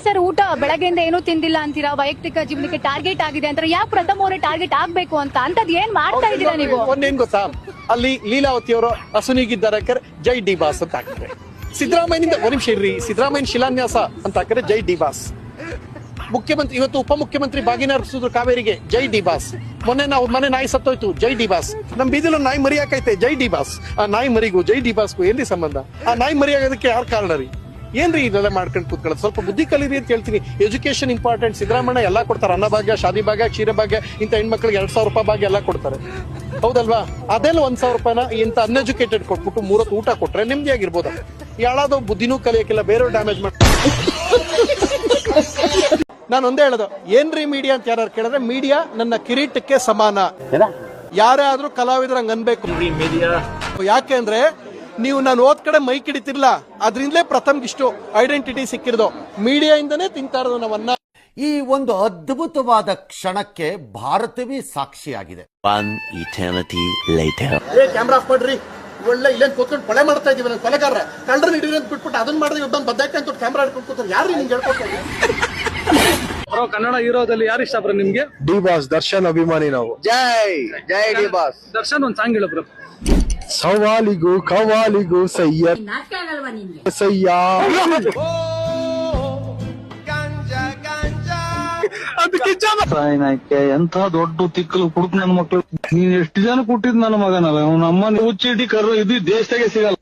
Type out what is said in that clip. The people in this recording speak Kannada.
ಸರ್ ಊಟ ಬೆಳಗ್ಗೆಯಿಂದ ಏನೂ ತಿಂದಿಲ್ಲ ಅಂತೀರಾ, ವೈಯಕ್ತಿಕ ಜೀವನಕ್ಕೆ ಟಾರ್ಗೆಟ್ ಆಗಿದೆ ಅಂತಾರೆ. ಯಾಕೆ ಪ್ರಥಮ ಅವರೇ ಟಾರ್ಗೆಟ್ ಆಗ್ಬೇಕು ಅಂತ ಅಂತದ್ ಏನ್ ಮಾಡ್ತಾ ಇದ್ದೀರಾ ನೀವು? ಒಂದೇನ್ ಗೊತ್ತಾ, ಅಲ್ಲಿ ಲೀಲಾವತಿ ಅವರು ಹಸುನಿಗಿದ್ದಾರೆ ಜೈ ಡಿ ಬಾಸ್ ಅಂತ ಹಾಕಿದ್ರೆ, ಸಿದ್ದರಾಮಯ್ಯನಿಂದ ಒಂದ್ ನಿಮಿಷ ಇರ್ರಿ, ಸಿದ್ದರಾಮಯ್ಯ ಶಿಲಾನ್ಯಾಸ ಅಂತ ಹಾಕಿದ್ರೆ ಜೈ ಡಿ ಬಾಸ್. ಮುಖ್ಯಮಂತ್ರಿ ಇವತ್ತು ಉಪಮುಖ್ಯಮಂತ್ರಿ ಬಾಗಿನ ಅರ್ಪಿಸಿದ್ರು ಕಾವೇರಿಗೆ, ಜೈ ಡಿ ಬಾಸ್. ಮೊನ್ನೆ ನಾವು ಮನೆ ನಾಯಿ ಸತ್ತೋಯ್ತು, ಜೈ ಡಿ ಬಾಸ್. ನಮ್ ಬೀದಿలో ನಾಯಿ ಮರಿ ಹಾಕೈತೆ, ಜೈ ಡಿ ಬಾಸ್. ಆ ನಾಯಿ ಮರಿಗೂ ಜೈ ಡಿ ಬಾಸ್ಗೂ ಎಲ್ಲಿ ಸಂಬಂಧ? ಆ ನಾಯಿ ಮರಿ ಆಗೋದಕ್ಕೆ ಯಾರು ಕಾರಣ ರೀ? ಏನ್ರಿ ಇದೆಲ್ಲ ಮಾಡ್ಕೊಂಡು ಕೂತ್ಕೊಳ್ಳೋದು? ಸ್ವಲ್ಪ ಬುದ್ಧಿ ಕಲೀರಿ ಅಂತ ಹೇಳ್ತೀನಿ. Education important. ಸಿದ್ದರಾಮಯ್ಯ ಎಲ್ಲಾ ಕೊಡ್ತಾರೆ, ಅನ್ನಭಾಗ್ಯ, ಶಾದಿ ಭಾಗ್ಯ, ಕ್ಷೀರ ಭಾಗ್ಯ, ಇಂಥ ಹೆಣ್ಮಕ್ಳಿಗೆ 2,000 ರೂಪಾಯಿ ಭಾಗ್ಯ ಎಲ್ಲ ಕೊಡ್ತಾರೆ, ಹೌದಲ್ವಾ? ಅದೆಲ್ಲ 1,000 ರೂಪಾಯಿನ ಇಂಥ ಅನ್ಎಜುಕೇಟೆಡ್ ಕೊಟ್ಬಿಟ್ಟು 3 ಹೊತ್ತು ಊಟ ಕೊಟ್ರೆ ನೆಮ್ಮದಿ ಆಗಿರ್ಬೋದು. ಯಾಳಾದೋ ಬುದ್ಧಿನೂ ಕಲಿಯಕ್ಕಿಲ್ಲ, ಬೇರೆಯವ್ರು ಡ್ಯಾಮೇಜ್ ಮಾಡ್ತಾರೆ. ನಾನು ಒಂದೇ ಹೇಳೋದು, ಏನ್ರಿ ಮೀಡಿಯಾ ಅಂತ ಯಾರು ಕೇಳಿದ್ರೆ, ಮೀಡಿಯಾ ನನ್ನ ಕಿರೀಟಕ್ಕೆ ಸಮಾನ. ಯಾರೇ ಆದ್ರೂ ಕಲಾವಿದರಂಗ್ ಅನ್ಬೇಕು. ಯಾಕೆ ಅಂದ್ರೆ ನೀವು ನಾನು ಓದ್ ಕಡೆ ಮೈ ಕಿಡಿತಿರ್ಲ, ಅದ್ರಿಂದಲೇ ಪ್ರಥಮ್ಗಿಷ್ಟು ಐಡೆಂಟಿಟಿ ಸಿಕ್ಕಿರೋದು. ಮೀಡಿಯಾ ಇಂದನೇ ತಿಂತಾ ಇರೋದು ನಾವನ್ನ. ಈ ಒಂದು ಅದ್ಭುತವಾದ ಕ್ಷಣಕ್ಕೆ ಭಾರತವೇ ಸಾಕ್ಷಿಯಾಗಿದೆ. ಕ್ಯಾಮ್ರಾ ಆಫ್ ಮಾಡ್ರಿ, ಒಳ್ಳೆ ಇಲ್ಲೇನ್ ಕೂತ್ಕೊಂಡು ಕೊಲೆ ಮಾಡ್ತಾ ಇದೀವಿ, ನಾನು ಕೊಲೆಗಾರ ಕಳ್ಳರನ್ನ ಹಿಡಿದ್ರಿ ಅಂತ ಬಿಟ್ಬಿಟ್ಟು ಅದನ್ನ ಮಾಡಿದ್ರೆ ಒಬ್ಬ ಬದ್ದಾಕ ಅಂತ ಕ್ಯಾಮ್ರಾ ಹಿಡ್ಕೊಂಡು ಕೂತಾರೆ. ಯಾರು ನಿಮ್ಗೆ ಹೇಳ್ಕೊಡ್ತಾ ಬ್ರೋ, ಕನ್ನಡ ಹೀರೋದಲ್ಲಿ ಯಾರು ಇಷ್ಟ ಬ್ರೋ ನಿಮ್ಗೆ? ಡಿ ಬಾಸ್, ದರ್ಶನ್ ಅಭಿಮಾನಿ ನಾವು. ಜೈ ಜೈ ಡಿ ಬಾಸ್. ದರ್ಶನ್ ಒಂದ್ ಸಾಂಗ್ ಹೇಳು ಬ್ರೋ. ಸವಾಲಿಗೂ ಕವಾಲಿಗೂ ಸಯ್ಯ ಸಯ್ಯ. ಎಂತ ದೊಡ್ಡ ತಿಕ್ಕಲು ಕುಡುಕ್ ನನ್ನ ಮಕ್ಳು. ನೀನ್ ಎಷ್ಟು ಜನ ಕೊಟ್ಟಿದ್ ನನ್ನ ಮಗನಲ್ಲ, ನಮ್ಮ ಹುಚ್ಚಿಟಿ ಕರು ಇದು ದೇಶದಾಗೆ ಸಿಗಲ್ಲ.